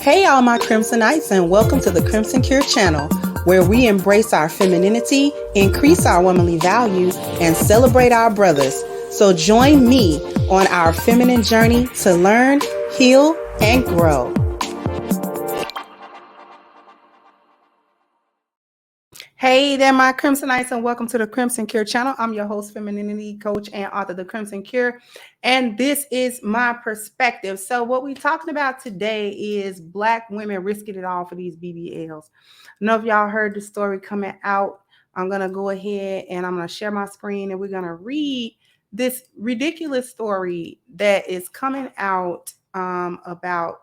Hey, all my Crimsonites, and welcome to the Crimson Cure channel, where we embrace our femininity, increase our womanly value, and celebrate our brothers. So join me on our feminine journey to learn, heal, and grow. Hey there, my Crimsonites, and welcome to the Crimson Cure channel. I'm your host, femininity coach, and author of The Crimson Cure, and this is my perspective. So what we're talking about today is Black women risking it all for these BBLs. I don't know if y'all heard the story coming out. I'm going to go ahead and I'm going to share my screen, and we're going to read this ridiculous story that is coming out about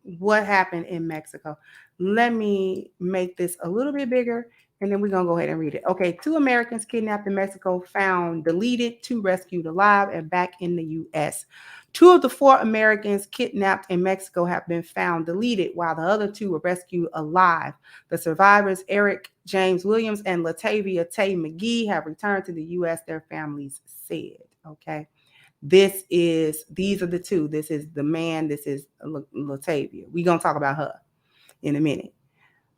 what happened in Mexico. Let me make this a little bit bigger, and then we're going to go ahead and read it. Okay, 2 Americans kidnapped in Mexico found deleted, 2 rescued alive and back in the U.S. 2 of the 4 Americans kidnapped in Mexico have been found deleted, while the other 2 were rescued alive. The survivors, Eric James Williams and Latavia Tay McGee, have returned to the U.S., their families said. Okay. These are the 2. This is the man. This is Latavia. We're going to talk about her in a minute.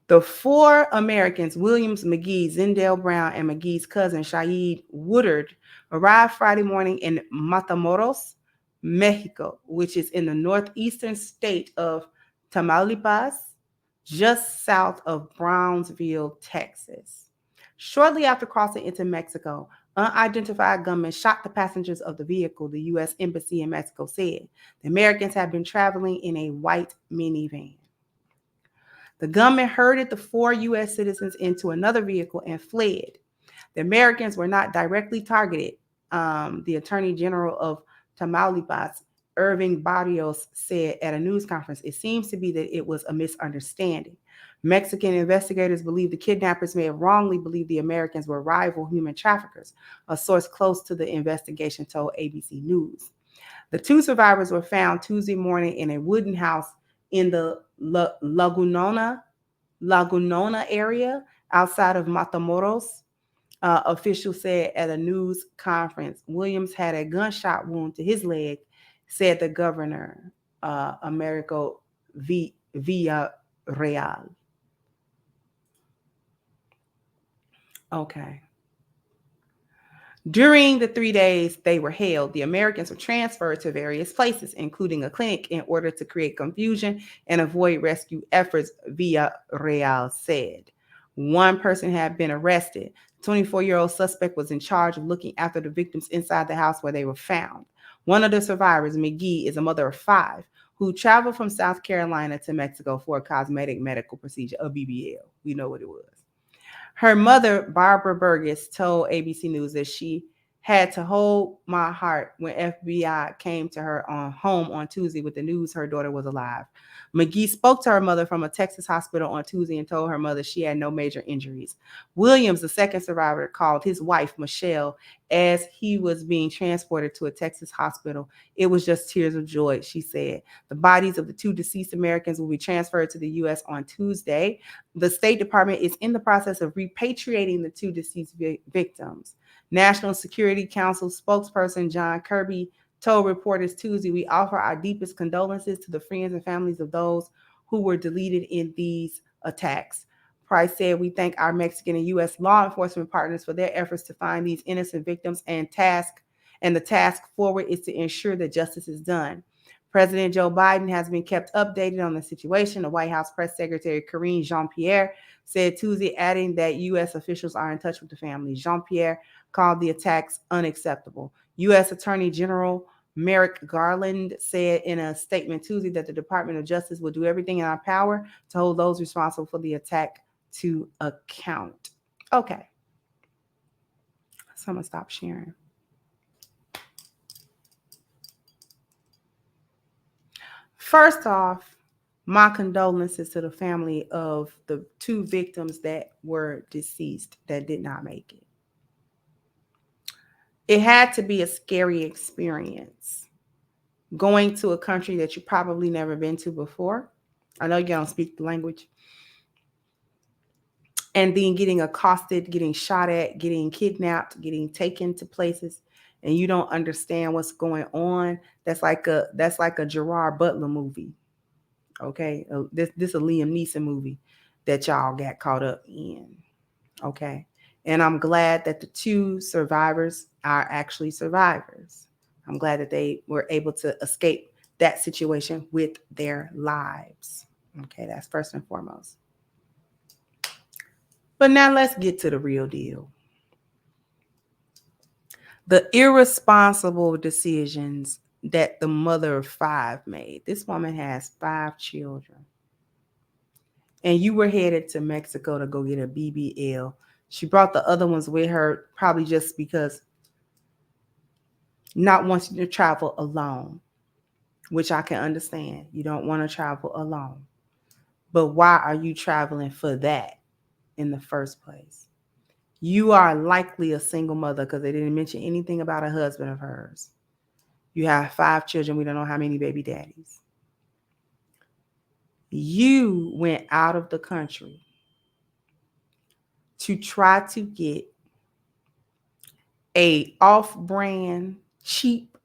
The 4 Americans, Williams, McGee, Zindell Brown, and McGee's cousin, Shaid Woodard, arrived Friday morning in Matamoros, Mexico, which is in the northeastern state of Tamaulipas, just south of Brownsville, Texas. Shortly after crossing into Mexico, unidentified gunmen shot the passengers of the vehicle, the U.S. Embassy in Mexico said. The Americans had been traveling in a white minivan. The gunmen herded the 4 U.S. citizens into another vehicle and fled. The Americans were not directly targeted. The Attorney General of Tamaulipas, Irving Barrios, said at a news conference, it seems to be that it was a misunderstanding. Mexican investigators believe the kidnappers may have wrongly believed the Americans were rival human traffickers, a source close to the investigation told ABC News. The 2 survivors were found Tuesday morning in a wooden house in the Lagunona area outside of Matamoros, officials said at a news conference. Williams had a gunshot wound to his leg, said the governor, Americo Villarreal. Okay. During the 3 days they were held, the Americans were transferred to various places, including a clinic, in order to create confusion and avoid rescue efforts, Villarreal said. 1 person had been arrested. The 24-year-old suspect was in charge of looking after the victims inside the house where they were found. One of the survivors, McGee, is a mother of 5 who traveled from South Carolina to Mexico for a cosmetic medical procedure, a BBL. We know what it was. Her mother, Barbara Burgess, told ABC News that she had to hold my heart when FBI came to her home on Tuesday with the news her daughter was alive. McGee spoke to her mother from a Texas hospital on Tuesday and told her mother she had no major injuries. Williams, the second survivor, called his wife, Michelle, as he was being transported to a Texas hospital. It was just tears of joy, she said. The bodies of the 2 deceased Americans will be transferred to the U.S. on Tuesday. The State Department is in the process of repatriating the 2 deceased victims. National Security Council spokesperson John Kirby told reporters Tuesday, we offer our deepest condolences to the friends and families of those who were deleted in these attacks. Price said, we thank our Mexican and U.S. law enforcement partners for their efforts to find these innocent victims, and the task forward is to ensure that justice is done. President Joe Biden has been kept updated on the situation. The White House Press Secretary Karine Jean-Pierre said Tuesday, adding that U.S. officials are in touch with the family. Jean-Pierre called the attacks unacceptable. U.S. Attorney General Merrick Garland said in a statement Tuesday that the Department of Justice will do everything in our power to hold those responsible for the attack to account. Okay. So I'm going to stop sharing. First off, my condolences to the family of the 2 victims that were deceased that did not make it. It had to be a scary experience going to a country that you probably never been to before. I know you don't speak the language. And then getting accosted, getting shot at, getting kidnapped, getting taken to places, and you don't understand what's going on. That's like a Gerard Butler movie. Okay, this a Liam Neeson movie that y'all got caught up in. Okay, and I'm glad that the two survivors are actually survivors. I'm glad that they were able to escape that situation with their lives. Okay, that's first and foremost. But now let's get to the real deal. The irresponsible decisions that the mother of 5 made. This woman has 5 children. And you were headed to Mexico to go get a BBL. She brought the other ones with her probably just because not wanting to travel alone, which I can understand. You don't want to travel alone. But why are you traveling for that in the first place? You are likely a single mother because they didn't mention anything about a husband of hers. You have 5 children. We don't know how many baby daddies. You went out of the country to try to get a off-brand, cheap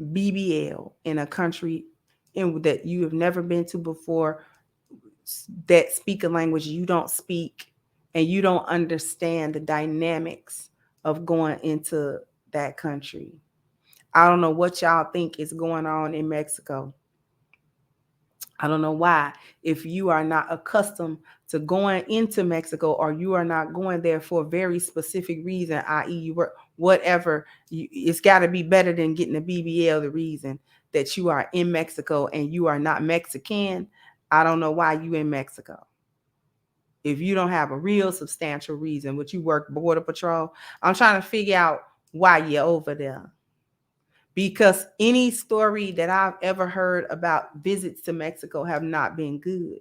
BBL in a country that you have never been to before, that speak a language you don't speak, and you don't understand the dynamics of going into that country. I don't know what y'all think is going on in Mexico. I don't know why. If you are not accustomed to going into Mexico, or you are not going there for a very specific reason, i.e. you work, whatever, it's got to be better than getting a BBL. The reason that you are in Mexico and you are not Mexican, I don't know why you in Mexico. If you don't have a real substantial reason, but you work Border Patrol, I'm trying to figure out why you're over there. Because any story that I've ever heard about visits to Mexico have not been good.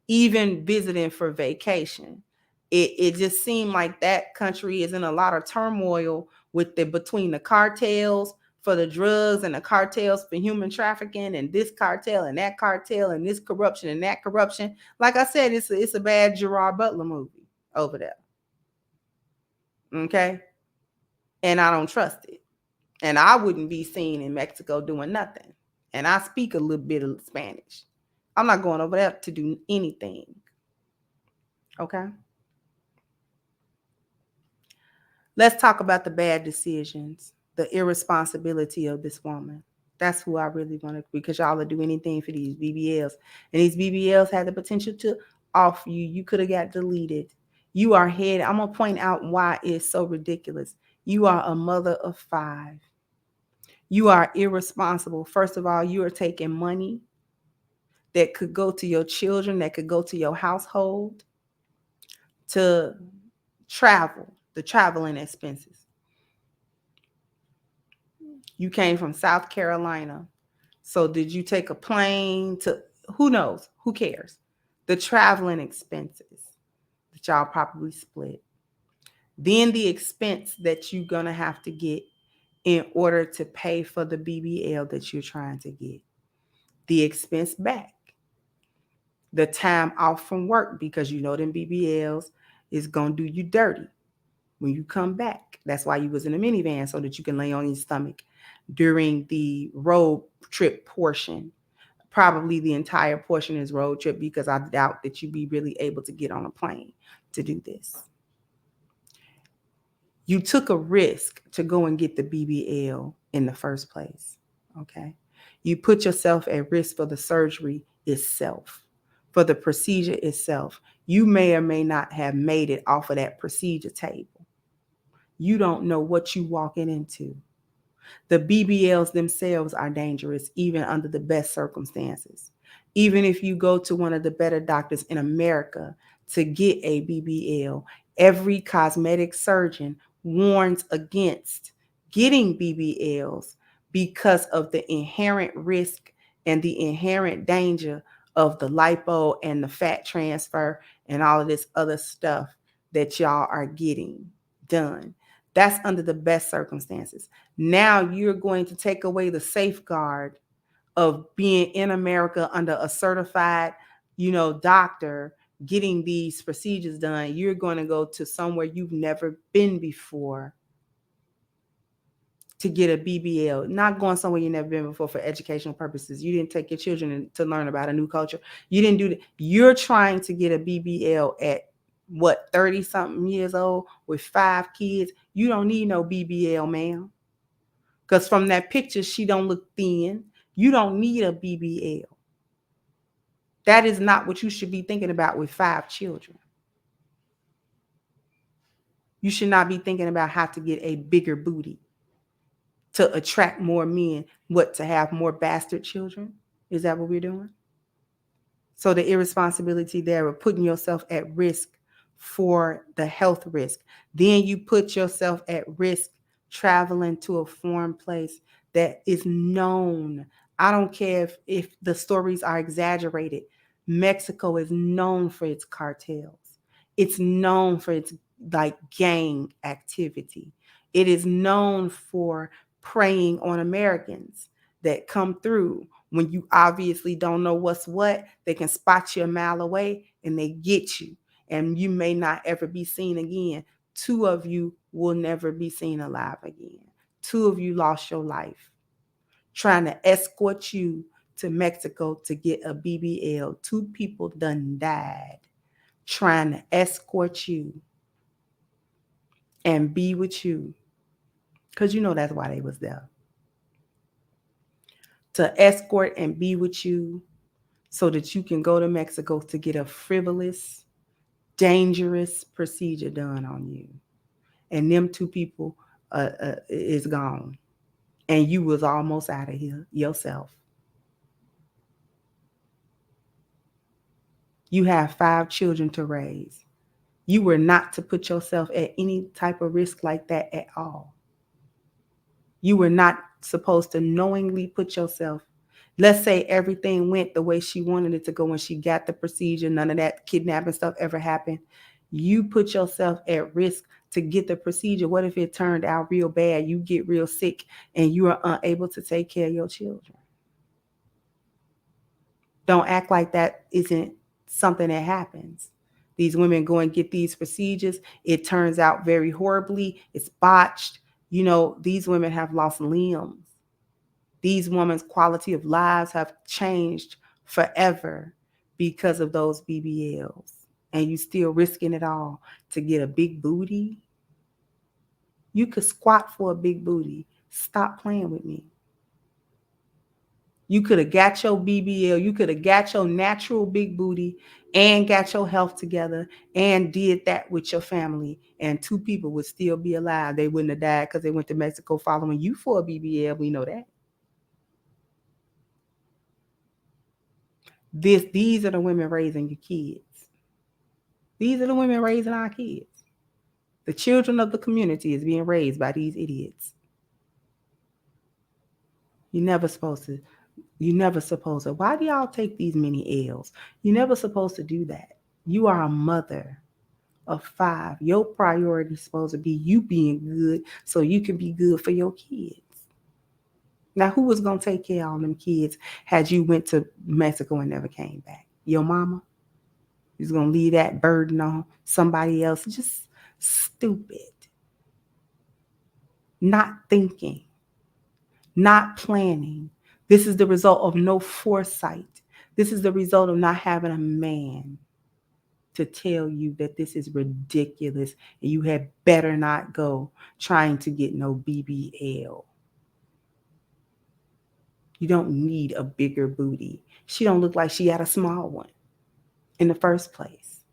Even visiting for vacation. It just seemed like that country is in a lot of turmoil with between the cartels for the drugs and the cartels for human trafficking, and this cartel and that cartel and this corruption and that corruption. Like I said, it's a bad Gerard Butler movie over there. Okay? And I don't trust it. And I wouldn't be seen in Mexico doing nothing. And I speak a little bit of Spanish. I'm not going over there to do anything. Okay? Let's talk about the bad decisions, the irresponsibility of this woman. That's who I really want to, because y'all will do anything for these BBLs. And these BBLs had the potential to off you. You could have got deleted. You are head. I'm going to point out why it's so ridiculous. You are a mother of 5. You are irresponsible. First of all, you are taking money that could go to your children, that could go to your household, to travel, the traveling expenses. You came from South Carolina. So did you take a plane to, who knows? Who cares? The traveling expenses that y'all probably split. Then the expense that you're going to have to get in order to pay for the BBL that you're trying to get. The expense back. The time off from work, because you know them BBLs is going to do you dirty when you come back. That's why you was in a minivan, so that you can lay on your stomach during the road trip portion. Probably the entire portion is road trip, because I doubt that you'd be really able to get on a plane to do this. You took a risk to go and get the BBL in the first place, okay? You put yourself at risk for the surgery itself, for the procedure itself. You may or may not have made it off of that procedure table. You don't know what you walking into. The BBLs themselves are dangerous, even under the best circumstances. Even if you go to one of the better doctors in America to get a BBL, every cosmetic surgeon warns against getting BBLs because of the inherent risk and the inherent danger of the lipo and the fat transfer and all of this other stuff that y'all are getting done. That's under the best circumstances. Now you're going to take away the safeguard of being in America under a certified, doctor getting these procedures done. You're going to go to somewhere you've never been before to get a BBL, not going somewhere you've never been before for educational purposes. You didn't take your children to learn about a new culture. You didn't do that. You're trying to get a BBL at what, 30 something years old with 5 kids. You don't need no BBL, ma'am. Because from that picture, she don't look thin. You don't need a BBL. That is not what you should be thinking about with 5 children. You should not be thinking about how to get a bigger booty to attract more men. What, to have more bastard children? Is that what we're doing? So the irresponsibility there of putting yourself at risk for the health risk. Then you put yourself at risk traveling to a foreign place that is known. I don't care if the stories are exaggerated. Mexico is known for its cartels. It's known for its like gang activity. It is known for preying on Americans that come through. When you obviously don't know what's what, they can spot you a mile away and they get you. And you may not ever be seen again. 2 of you will never be seen alive again. 2 of you lost your life trying to escort you to Mexico to get a BBL. 2 people done died trying to escort you and be with you. Because you know that's why they was there. To escort and be with you so that you can go to Mexico to get a frivolous, dangerous procedure done on you. And them 2 people is gone. And you was almost out of here yourself. You have 5 children to raise. You were not to put yourself at any type of risk like that at all. You were not supposed to knowingly put yourself. Let's say everything went the way she wanted it to go when she got the procedure. None of that kidnapping stuff ever happened. You put yourself at risk to get the procedure. What if it turned out real bad? You get real sick and you are unable to take care of your children. Don't act like that isn't something that happens. These women go and get these procedures. It turns out very horribly. It's botched. You know, these women have lost limbs. These women's quality of lives have changed forever because of those BBLs. And you still risking it all to get a big booty. You could squat for a big booty. Stop playing with me. You could have got your BBL. You could have got your natural big booty and got your health together and did that with your family. And 2 people would still be alive. They wouldn't have died because they went to Mexico following you for a BBL. We know that. These are the women raising your kids. These are the women raising our kids. The children of the community is being raised by these idiots. You're never supposed to. Why do y'all take these many L's? You're never supposed to do that. You are a mother of 5. Your priority is supposed to be you being good so you can be good for your kids. Now, who was going to take care of all them kids had you went to Mexico and never came back? Your mama? You're going to leave that burden on somebody else? Just stupid. Not thinking. Not planning. This is the result of no foresight. This is the result of not having a man to tell you that this is ridiculous and you had better not go trying to get no BBL. You don't need a bigger booty. She don't look like she had a small one in the first place.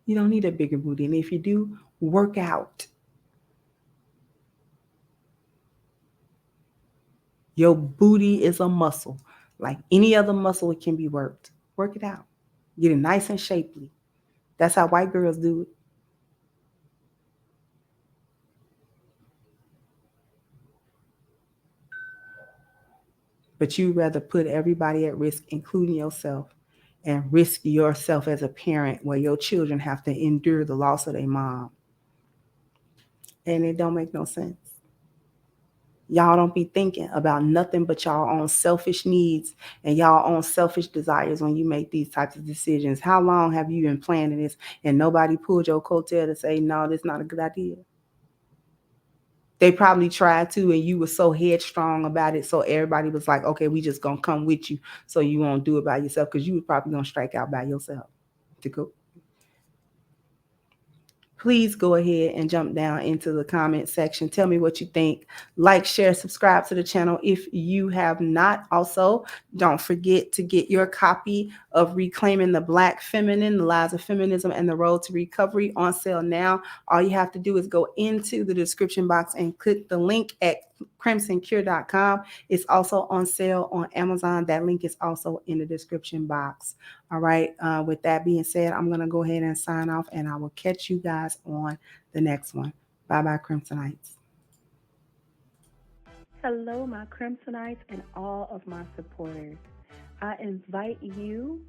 You don't need a bigger booty. And if you do, work out. Your booty is a muscle. Like any other muscle, it can be worked. Work it out. Get it nice and shapely. That's how white girls do it. But you'd rather put everybody at risk, including yourself, and risk yourself as a parent where your children have to endure the loss of their mom. And it don't make no sense. Y'all don't be thinking about nothing but y'all own selfish needs and y'all own selfish desires when you make these types of decisions. How long have you been planning this and nobody pulled your coattail to say, no, this is not a good idea? They probably tried to, and you were so headstrong about it, so everybody was like, okay, we just gonna come with you, so you won't do it by yourself, because you were probably gonna strike out by yourself to go. Please go ahead and jump down into the comment section. Tell me what you think. Like, share, subscribe to the channel if you have not. Also, don't forget to get your copy of Reclaiming the Black Feminine, The Lies of Feminism and the Road to Recovery on sale now. All you have to do is go into the description box and click the link at crimsoncure.com. It's also on sale on Amazon. That link is also in the description box. All right. With that being said, I'm going to go ahead and sign off, and I will catch you guys on the next one. Bye-bye, Crimsonites. Hello, my Crimsonites and all of my supporters. I invite you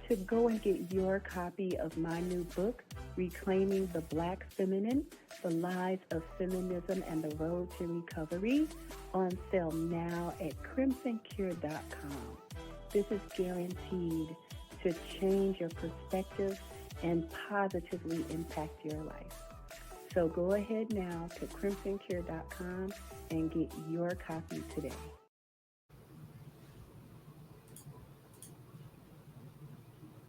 to go and get your copy of my new book, Reclaiming the Black Feminine, The Lies of Feminism and the Road to Recovery, on sale now at crimsoncure.com. This is guaranteed to change your perspective and positively impact your life. So go ahead now to crimsoncure.com and get your copy today.